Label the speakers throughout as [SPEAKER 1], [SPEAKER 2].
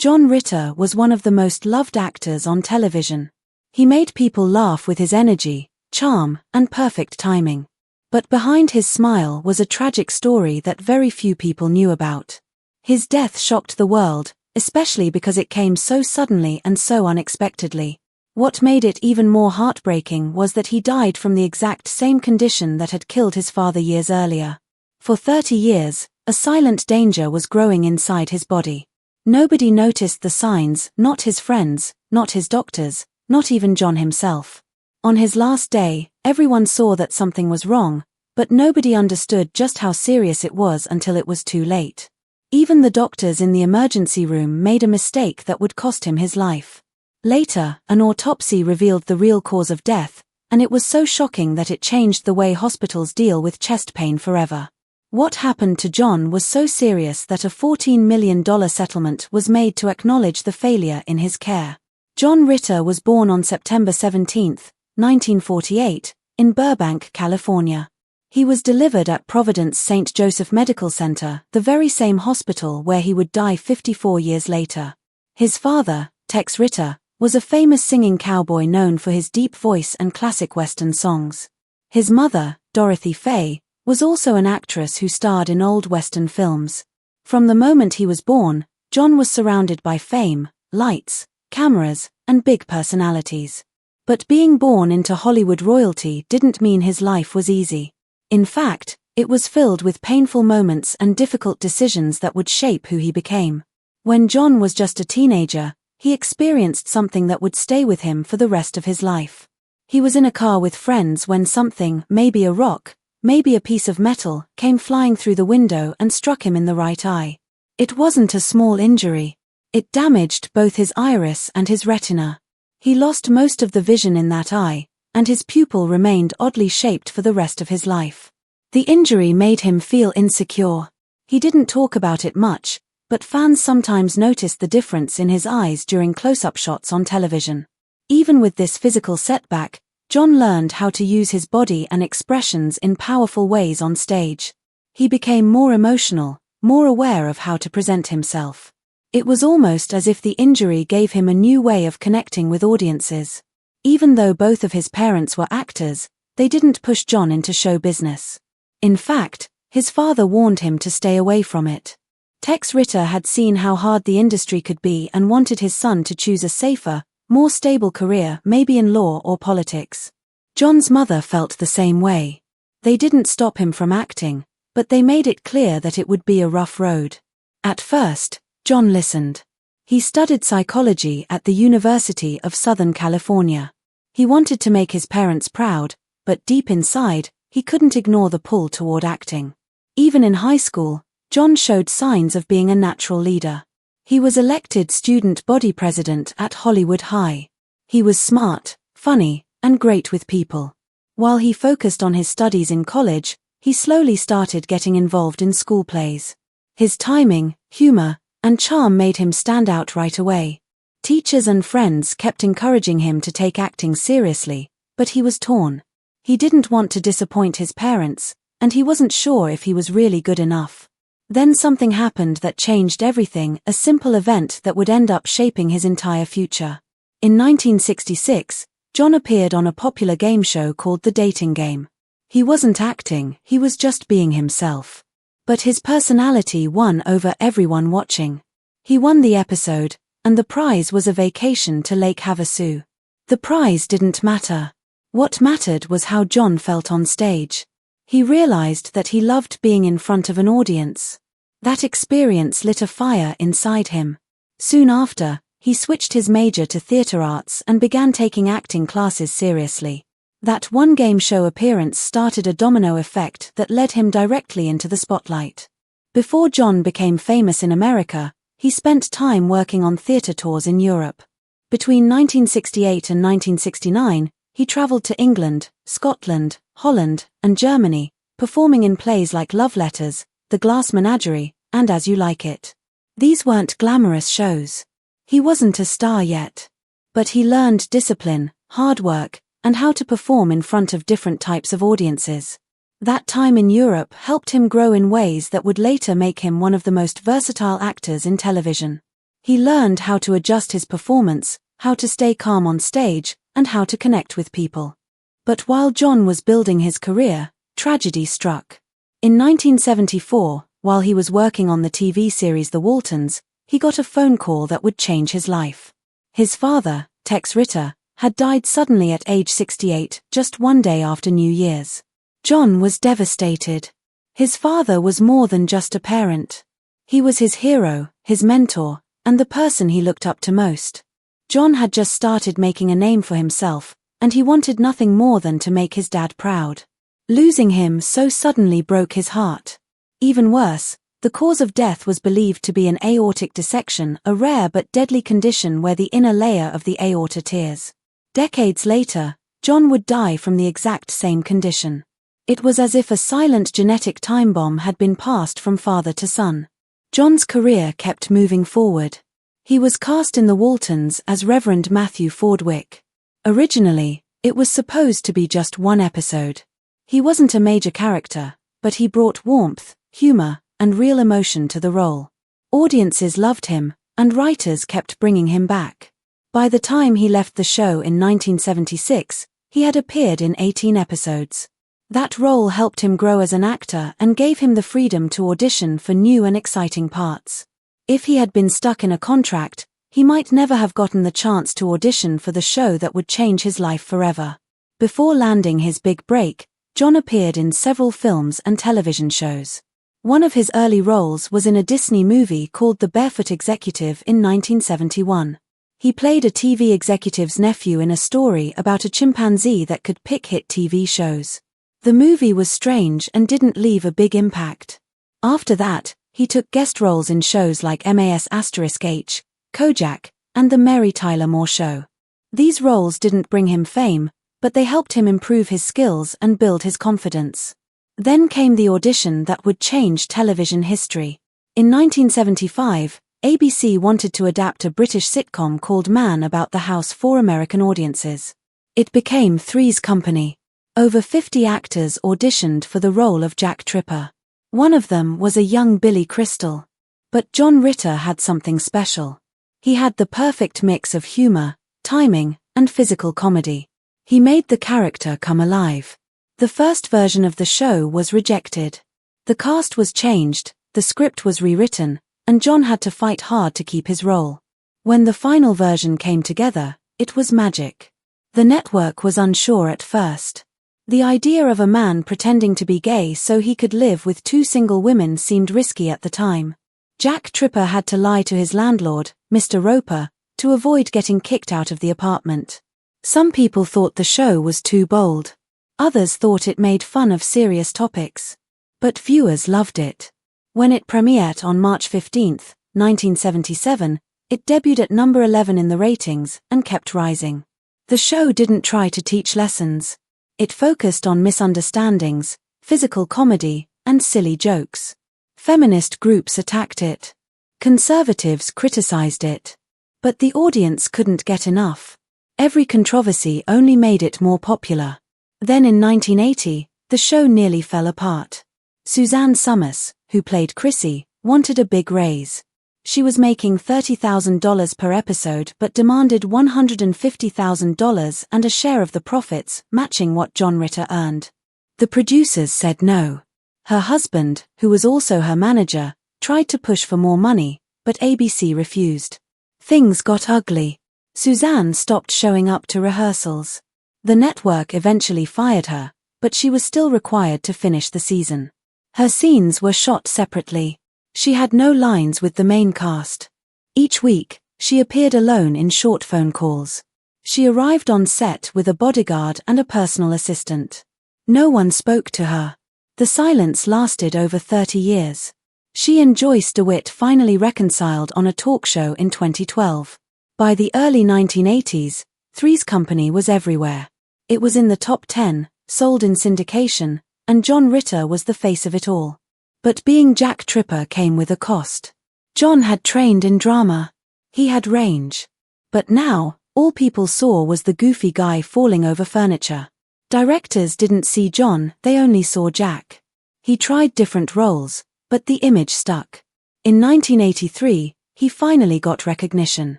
[SPEAKER 1] John Ritter was one of the most loved actors on television. He made people laugh with his energy, charm, and perfect timing. But behind his smile was a tragic story that very few people knew about. His death shocked the world, especially because it came so suddenly and so unexpectedly. What made it even more heartbreaking was that he died from the exact same condition that had killed his father years earlier. For 30 years, a silent danger was growing inside his body. Nobody noticed the signs, not his friends, not his doctors, not even John himself. On his last day, everyone saw that something was wrong, but nobody understood just how serious it was until it was too late. Even the doctors in the emergency room made a mistake that would cost him his life. Later, an autopsy revealed the real cause of death, and it was so shocking that it changed the way hospitals deal with chest pain forever. What happened to John was so serious that a $14 million settlement was made to acknowledge the failure in his care. John Ritter was born on September 17, 1948, in Burbank, California. He was delivered at Providence St. Joseph Medical Center, the very same hospital where he would die 54 years later. His father, Tex Ritter, was a famous singing cowboy known for his deep voice and classic Western songs. His mother, Dorothy Faye, was also an actress who starred in old Western films. From the moment he was born, John was surrounded by fame, lights, cameras, and big personalities. But being born into Hollywood royalty didn't mean his life was easy. In fact, it was filled with painful moments and difficult decisions that would shape who he became. When John was just a teenager, he experienced something that would stay with him for the rest of his life. He was in a car with friends when something, maybe a rock, maybe a piece of metal, came flying through the window and struck him in the right eye. It wasn't a small injury. It damaged both his iris and his retina. He lost most of the vision in that eye, and his pupil remained oddly shaped for the rest of his life. The injury made him feel insecure. He didn't talk about it much, but fans sometimes noticed the difference in his eyes during close-up shots on television. Even with this physical setback, John learned how to use his body and expressions in powerful ways on stage. He became more emotional, more aware of how to present himself. It was almost as if the injury gave him a new way of connecting with audiences. Even though both of his parents were actors, they didn't push John into show business. In fact, his father warned him to stay away from it. Tex Ritter had seen how hard the industry could be and wanted his son to choose a safer, more stable career, maybe in law or politics. John's mother felt the same way. They didn't stop him from acting, but they made it clear that it would be a rough road. At first, John listened. He studied psychology at the University of Southern California. He wanted to make his parents proud, but deep inside, he couldn't ignore the pull toward acting. Even in high school, John showed signs of being a natural leader. He was elected student body president at Hollywood High. He was smart, funny, and great with people. While he focused on his studies in college, he slowly started getting involved in school plays. His timing, humor, and charm made him stand out right away. Teachers and friends kept encouraging him to take acting seriously, but he was torn. He didn't want to disappoint his parents, and he wasn't sure if he was really good enough. Then something happened that changed everything, a simple event that would end up shaping his entire future. In 1966, John appeared on a popular game show called The Dating Game. He wasn't acting, he was just being himself. But his personality won over everyone watching. He won the episode, and the prize was a vacation to Lake Havasu. The prize didn't matter. What mattered was how John felt on stage. He realized that he loved being in front of an audience. That experience lit a fire inside him. Soon after, he switched his major to theater arts and began taking acting classes seriously. That one game show appearance started a domino effect that led him directly into the spotlight. Before John became famous in America, he spent time working on theater tours in Europe. Between 1968 and 1969, he traveled to England, Scotland, Holland, and Germany, performing in plays like Love Letters, The Glass Menagerie, and As You Like It. These weren't glamorous shows. He wasn't a star yet. But he learned discipline, hard work, and how to perform in front of different types of audiences. That time in Europe helped him grow in ways that would later make him one of the most versatile actors in television. He learned how to adjust his performance, how to stay calm on stage, and how to connect with people. But while John was building his career, tragedy struck. In 1974, while he was working on the TV series The Waltons, he got a phone call that would change his life. His father, Tex Ritter, had died suddenly at age 68, just one day after New Year's. John was devastated. His father was more than just a parent. He was his hero, his mentor, and the person he looked up to most. John had just started making a name for himself, and he wanted nothing more than to make his dad proud. Losing him so suddenly broke his heart. Even worse, the cause of death was believed to be an aortic dissection, a rare but deadly condition where the inner layer of the aorta tears. Decades later, John would die from the exact same condition. It was as if a silent genetic time bomb had been passed from father to son. John's career kept moving forward. He was cast in The Waltons as Reverend Matthew Fordwick. Originally, it was supposed to be just one episode. He wasn't a major character, but he brought warmth, humor, and real emotion to the role. Audiences loved him, and writers kept bringing him back. By the time he left the show in 1976, he had appeared in 18 episodes. That role helped him grow as an actor and gave him the freedom to audition for new and exciting parts. If he had been stuck in a contract, he might never have gotten the chance to audition for the show that would change his life forever. Before landing his big break, John appeared in several films and television shows. One of his early roles was in a Disney movie called The Barefoot Executive in 1971. He played a TV executive's nephew in a story about a chimpanzee that could pick hit TV shows. The movie was strange and didn't leave a big impact. After that, he took guest roles in shows like MAS*H, Kojak, and The Mary Tyler Moore Show. These roles didn't bring him fame, but they helped him improve his skills and build his confidence. Then came the audition that would change television history. In 1975, ABC wanted to adapt a British sitcom called Man About the House for American audiences. It became Three's Company. Over 50 actors auditioned for the role of Jack Tripper. One of them was a young Billy Crystal. But John Ritter had something special. He had the perfect mix of humor, timing, and physical comedy. He made the character come alive. The first version of the show was rejected. The cast was changed, the script was rewritten, and John had to fight hard to keep his role. When the final version came together, it was magic. The network was unsure at first. The idea of a man pretending to be gay so he could live with two single women seemed risky at the time. Jack Tripper had to lie to his landlord, Mr. Roper, to avoid getting kicked out of the apartment. Some people thought the show was too bold. Others thought it made fun of serious topics. But viewers loved it. When it premiered on March 15, 1977, it debuted at number 11 in the ratings and kept rising. The show didn't try to teach lessons. It focused on misunderstandings, physical comedy, and silly jokes. Feminist groups attacked it. Conservatives criticized it. But the audience couldn't get enough. Every controversy only made it more popular. Then in 1980, the show nearly fell apart. Suzanne Summers, who played Chrissy, wanted a big raise. She was making $30,000 per episode but demanded $150,000 and a share of the profits, matching what John Ritter earned. The producers said no. Her husband, who was also her manager, tried to push for more money, but ABC refused. Things got ugly. Suzanne stopped showing up to rehearsals. The network eventually fired her, but she was still required to finish the season. Her scenes were shot separately. She had no lines with the main cast. Each week, she appeared alone in short phone calls. She arrived on set with a bodyguard and a personal assistant. No one spoke to her. The silence lasted over 30 years. She and Joyce DeWitt finally reconciled on a talk show in 2012. By the early 1980s, Three's Company was everywhere. It was in the top 10, sold in syndication, and John Ritter was the face of it all. But being Jack Tripper came with a cost. John had trained in drama. He had range. But now, all people saw was the goofy guy falling over furniture. Directors didn't see John, they only saw Jack. He tried different roles, but the image stuck. In 1983, He finally got recognition.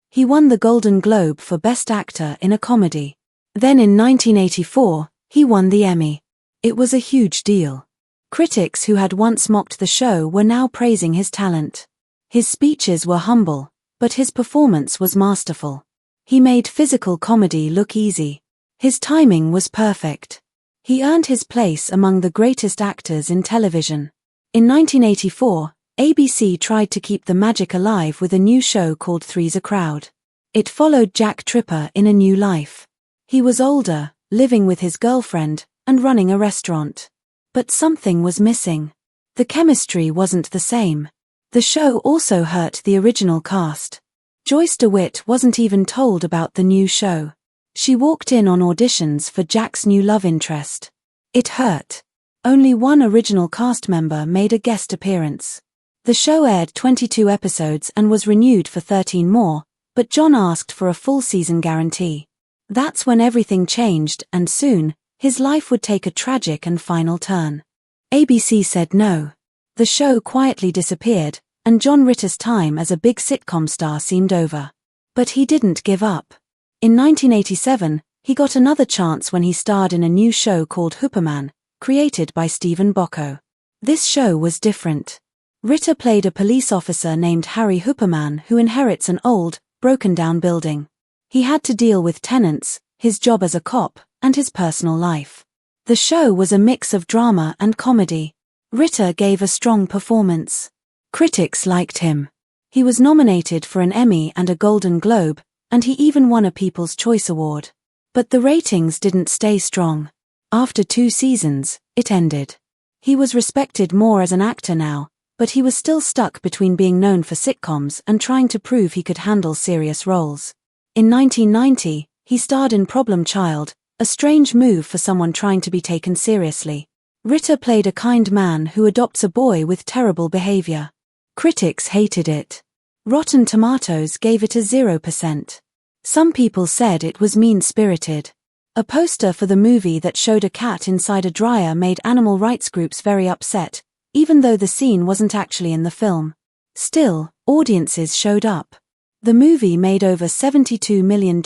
[SPEAKER 1] He won the Golden Globe for Best Actor in a Comedy. Then in 1984, he won the Emmy. It was a huge deal. Critics who had once mocked the show were now praising his talent. His speeches were humble, but his performance was masterful. He made physical comedy look easy. His timing was perfect. He earned his place among the greatest actors in television. In 1984, ABC tried to keep the magic alive with a new show called Three's a Crowd. It followed Jack Tripper in a new life. He was older, living with his girlfriend, and running a restaurant. But something was missing. The chemistry wasn't the same. The show also hurt the original cast. Joyce DeWitt wasn't even told about the new show. She walked in on auditions for Jack's new love interest. It hurt. Only one original cast member made a guest appearance. The show aired 22 episodes and was renewed for 13 more, but John asked for a full season guarantee. That's when everything changed, and soon, his life would take a tragic and final turn. ABC said no. The show quietly disappeared, and John Ritter's time as a big sitcom star seemed over. But he didn't give up. In 1987, he got another chance when he starred in a new show called Hooperman, created by Stephen Bocco. This show was different. Ritter played a police officer named Harry Hooperman who inherits an old, broken-down building. He had to deal with tenants, his job as a cop, and his personal life. The show was a mix of drama and comedy. Ritter gave a strong performance. Critics liked him. He was nominated for an Emmy and a Golden Globe, and he even won a People's Choice Award. But the ratings didn't stay strong. After 2 seasons, it ended. He was respected more as an actor now, but he was still stuck between being known for sitcoms and trying to prove he could handle serious roles. In 1990, he starred in Problem Child, a strange move for someone trying to be taken seriously. Ritter played a kind man who adopts a boy with terrible behavior. Critics hated it. Rotten Tomatoes gave it a 0%. Some people said it was mean-spirited. A poster for the movie that showed a cat inside a dryer made animal rights groups very upset, even though the scene wasn't actually in the film. Still, audiences showed up. The movie made over $72 million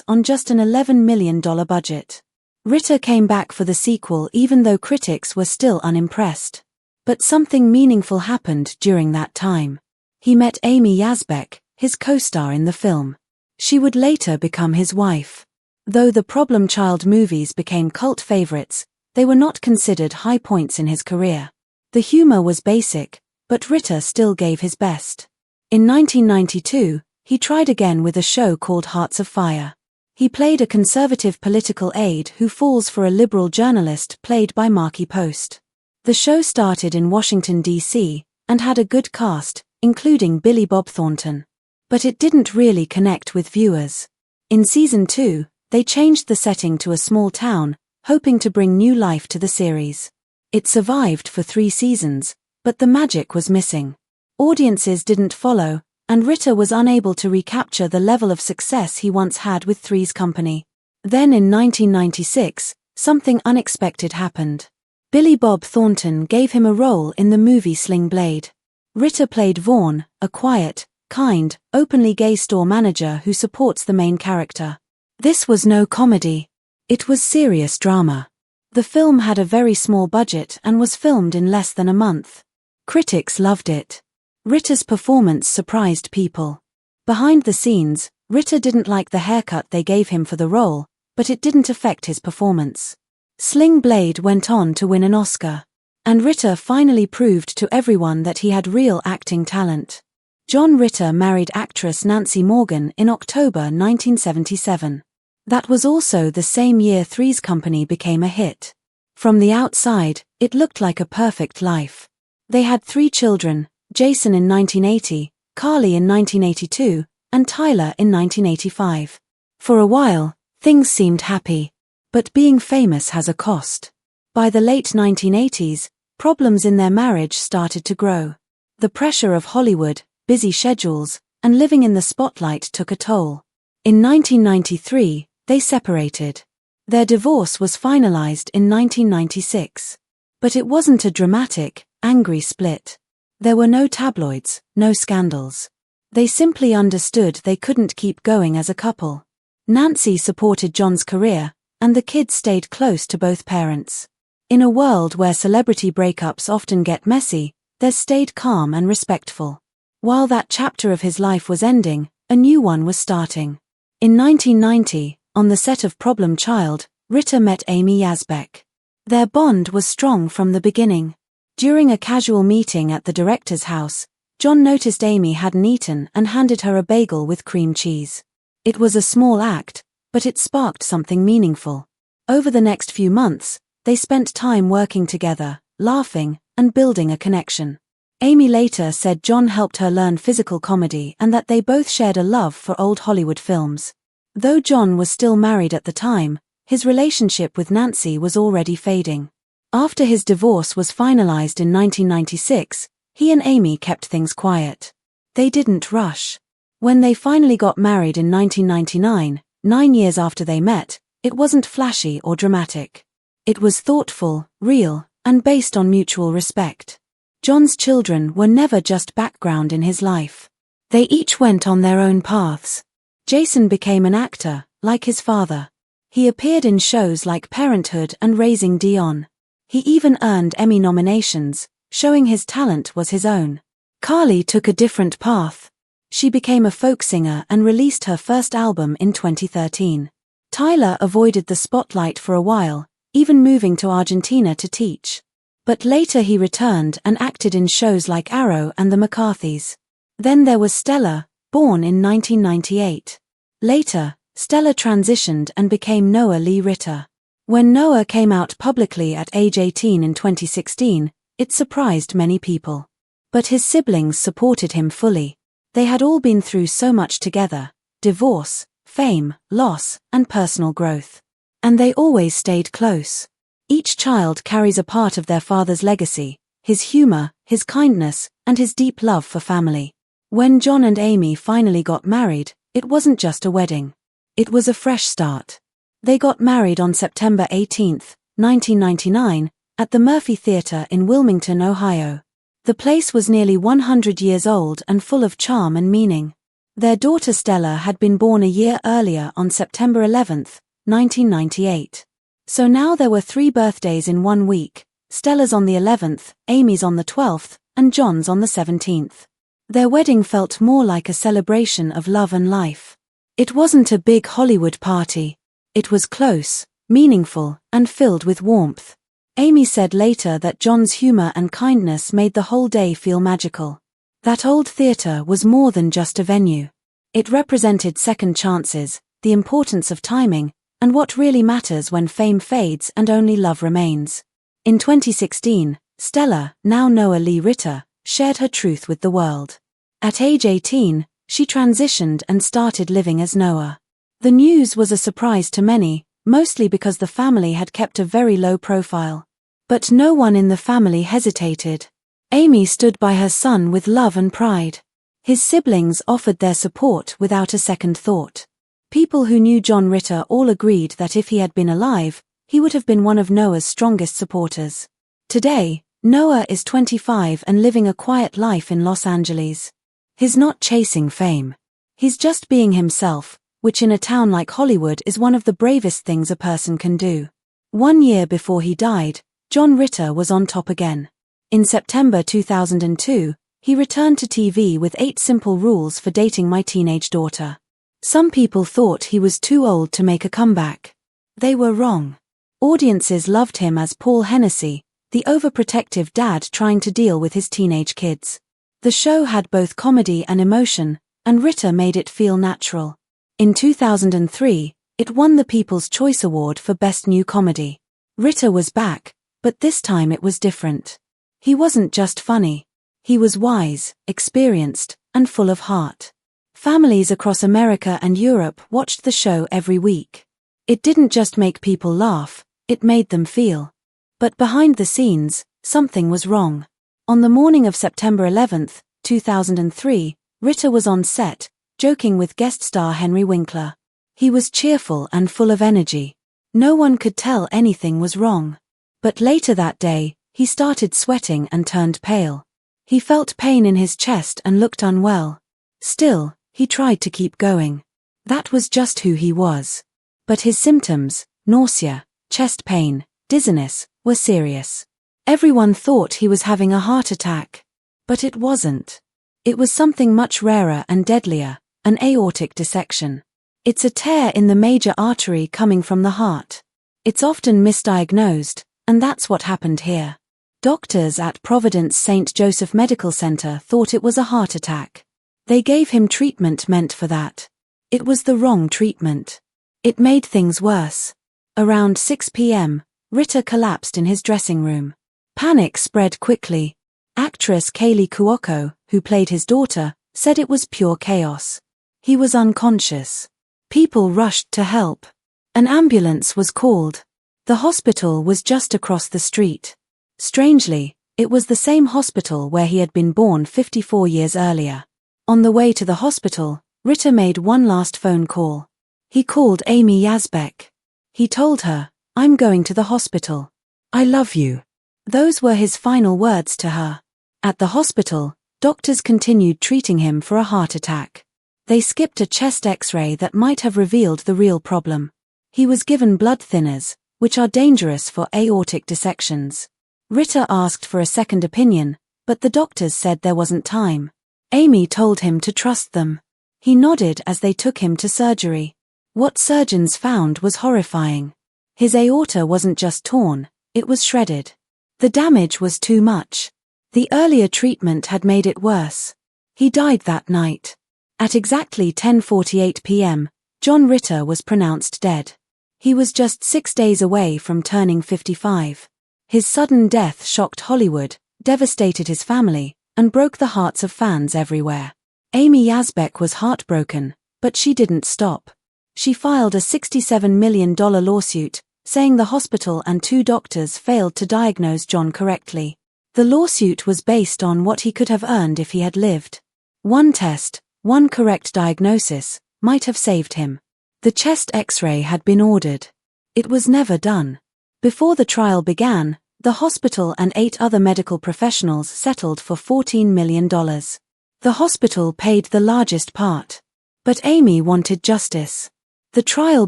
[SPEAKER 1] on just an $11 million budget. Ritter came back for the sequel even though critics were still unimpressed. But something meaningful happened during that time. He met Amy Yasbeck, his co-star in the film. She would later become his wife. Though the Problem Child movies became cult favorites, they were not considered high points in his career. The humor was basic, but Ritter still gave his best. In 1992, he tried again with a show called Hearts of Fire. He played a conservative political aide who falls for a liberal journalist played by Markie Post. The show started in Washington, D.C., and had a good cast, including Billy Bob Thornton. But it didn't really connect with viewers. In Season 2, they changed the setting to a small town, hoping to bring new life to the series. It survived for 3 seasons, but the magic was missing. Audiences didn't follow, and Ritter was unable to recapture the level of success he once had with Three's Company. Then in 1996, something unexpected happened. Billy Bob Thornton gave him a role in the movie Sling Blade. Ritter played Vaughn, a quiet, kind, openly gay store manager who supports the main character. This was no comedy. It was serious drama. The film had a very small budget and was filmed in less than a month. Critics loved it. Ritter's performance surprised people. Behind the scenes, Ritter didn't like the haircut they gave him for the role, but it didn't affect his performance. Sling Blade went on to win an Oscar. And Ritter finally proved to everyone that he had real acting talent. John Ritter married actress Nancy Morgan in October 1977. That was also the same year Three's Company became a hit. From the outside, it looked like a perfect life. They had 3 children, Jason in 1980, Carly in 1982, and Tyler in 1985. For a while, things seemed happy. But being famous has a cost. By the late 1980s, problems in their marriage started to grow. The pressure of Hollywood, busy schedules, and living in the spotlight took a toll. In 1993, they separated. Their divorce was finalized in 1996. But it wasn't a dramatic, angry split. There were no tabloids, no scandals. They simply understood they couldn't keep going as a couple. Nancy supported John's career, and the kids stayed close to both parents. In a world where celebrity breakups often get messy, they stayed calm and respectful. While that chapter of his life was ending, a new one was starting. In 1990, on the set of Problem Child, Ritter met Amy Yasbeck. Their bond was strong from the beginning. During a casual meeting at the director's house, John noticed Amy hadn't eaten and handed her a bagel with cream cheese. It was a small act, but it sparked something meaningful. Over the next few months, they spent time working together, laughing, and building a connection. Amy later said John helped her learn physical comedy and that they both shared a love for old Hollywood films. Though John was still married at the time, his relationship with Nancy was already fading. After his divorce was finalized in 1996, he and Amy kept things quiet. They didn't rush. When they finally got married in 1999, 9 years after they met, it wasn't flashy or dramatic. It was thoughtful, real, and based on mutual respect. John's children were never just background in his life. They each went on their own paths. Jason became an actor, like his father. He appeared in shows like Parenthood and Raising Dion. He even earned Emmy nominations, showing his talent was his own. Carly took a different path. She became a folk singer and released her first album in 2013. Tyler avoided the spotlight for a while, even moving to Argentina to teach. But later he returned and acted in shows like Arrow and The McCarthys. Then there was Stella, born in 1998. Later, Stella transitioned and became Noah Lee Ritter. When Noah came out publicly at age 18 in 2016, it surprised many people. But his siblings supported him fully. They had all been through so much together: divorce, fame, loss, and personal growth. And they always stayed close. Each child carries a part of their father's legacy, his humor, his kindness, and his deep love for family. When John and Amy finally got married, it wasn't just a wedding. It was a fresh start. They got married on September 18, 1999, at the Murphy Theater in Wilmington, Ohio. The place was nearly 100 years old and full of charm and meaning. Their daughter Stella had been born a year earlier on September 11, 1998. So now there were 3 birthdays in 1 week: Stella's on the 11th, Amy's on the 12th, and John's on the 17th. Their wedding felt more like a celebration of love and life. It wasn't a big Hollywood party. It was close, meaningful, and filled with warmth. Amy said later that John's humor and kindness made the whole day feel magical. That old theater was more than just a venue. It represented second chances, the importance of timing, and what really matters when fame fades and only love remains. In 2016, Stella, now Noah Lee Ritter, shared her truth with the world. At age 18, she transitioned and started living as Noah. The news was a surprise to many, mostly because the family had kept a very low profile. But no one in the family hesitated. Amy stood by her son with love and pride. His siblings offered their support without a second thought. People who knew John Ritter all agreed that if he had been alive, he would have been one of Noah's strongest supporters. Today, Noah is 25 and living a quiet life in Los Angeles. He's not chasing fame. He's just being himself, which in a town like Hollywood is one of the bravest things a person can do. 1 year before he died, John Ritter was on top again. In September 2002, he returned to TV with 8 Simple Rules for Dating My Teenage Daughter. Some people thought he was too old to make a comeback. They were wrong. Audiences loved him as Paul Hennessy, the overprotective dad trying to deal with his teenage kids. The show had both comedy and emotion, and Ritter made it feel natural. In 2003, it won the People's Choice Award for Best New Comedy. Ritter was back, but this time it was different. He wasn't just funny. He was wise, experienced, and full of heart. Families across America and Europe watched the show every week. It didn't just make people laugh, it made them feel. But behind the scenes, something was wrong. On the morning of September 11, 2003, Ritter was on set, joking with guest star Henry Winkler. He was cheerful and full of energy. No one could tell anything was wrong. But later that day, he started sweating and turned pale. He felt pain in his chest and looked unwell. Still, he tried to keep going. That was just who he was. But his symptoms, nausea, chest pain, dizziness, were serious. Everyone thought he was having a heart attack. But it wasn't. It was something much rarer and deadlier, an aortic dissection. It's a tear in the major artery coming from the heart. It's often misdiagnosed, and that's what happened here. Doctors at Providence St. Joseph Medical Center thought it was a heart attack. They gave him treatment meant for that. It was the wrong treatment. It made things worse. Around 6 p.m., Ritter collapsed in his dressing room. Panic spread quickly. Actress Kaylee Cuoco, who played his daughter, said it was pure chaos. He was unconscious. People rushed to help. An ambulance was called. The hospital was just across the street. Strangely, it was the same hospital where he had been born 54 years earlier. On the way to the hospital, Ritter made one last phone call. He called Amy Yasbeck. He told her, "I'm going to the hospital. I love you." Those were his final words to her. At the hospital, doctors continued treating him for a heart attack. They skipped a chest X-ray that might have revealed the real problem. He was given blood thinners, which are dangerous for aortic dissections. Ritter asked for a second opinion, but the doctors said there wasn't time. Amy told him to trust them. He nodded as they took him to surgery. What surgeons found was horrifying. His aorta wasn't just torn, it was shredded. The damage was too much. The earlier treatment had made it worse. He died that night. At exactly 10:48 p.m., John Ritter was pronounced dead. He was just 6 days away from turning 55. His sudden death shocked Hollywood, devastated his family, and broke the hearts of fans everywhere. Amy Yasbeck was heartbroken, but she didn't stop. She filed a $67 million lawsuit, saying the hospital and 2 doctors failed to diagnose John correctly. The lawsuit was based on what he could have earned if he had lived. One test, one correct diagnosis, might have saved him. The chest X-ray had been ordered. It was never done. Before the trial began, the hospital and 8 other medical professionals settled for $14 million. The hospital paid the largest part. But Amy wanted justice. The trial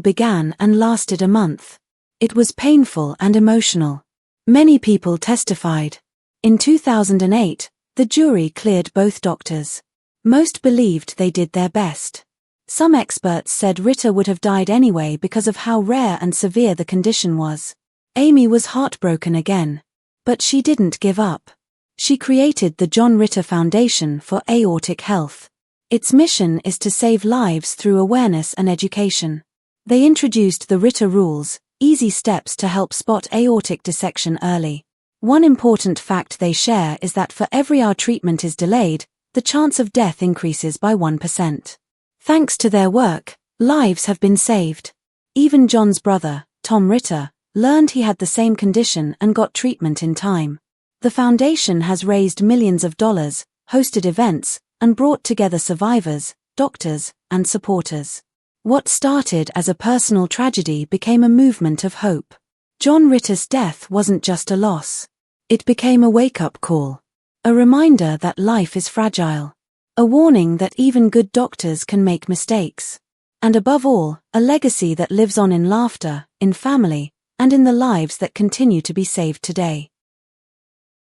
[SPEAKER 1] began and lasted a month. It was painful and emotional. Many people testified. In 2008, the jury cleared both doctors. Most believed they did their best. Some experts said Ritter would have died anyway because of how rare and severe the condition was. Amy was heartbroken again. But she didn't give up. She created the John Ritter Foundation for Aortic Health. Its mission is to save lives through awareness and education. They introduced the Ritter rules, easy steps to help spot aortic dissection early. One important fact they share is that for every hour treatment is delayed, the chance of death increases by 1%. Thanks to their work, lives have been saved. Even John's brother, Tom Ritter, learned he had the same condition and got treatment in time. The foundation has raised millions of dollars, hosted events, and brought together survivors, doctors, and supporters. What started as a personal tragedy became a movement of hope. John Ritter's death wasn't just a loss. It became a wake-up call. A reminder that life is fragile. A warning that even good doctors can make mistakes. And above all, a legacy that lives on in laughter, in family, and in the lives that continue to be saved today.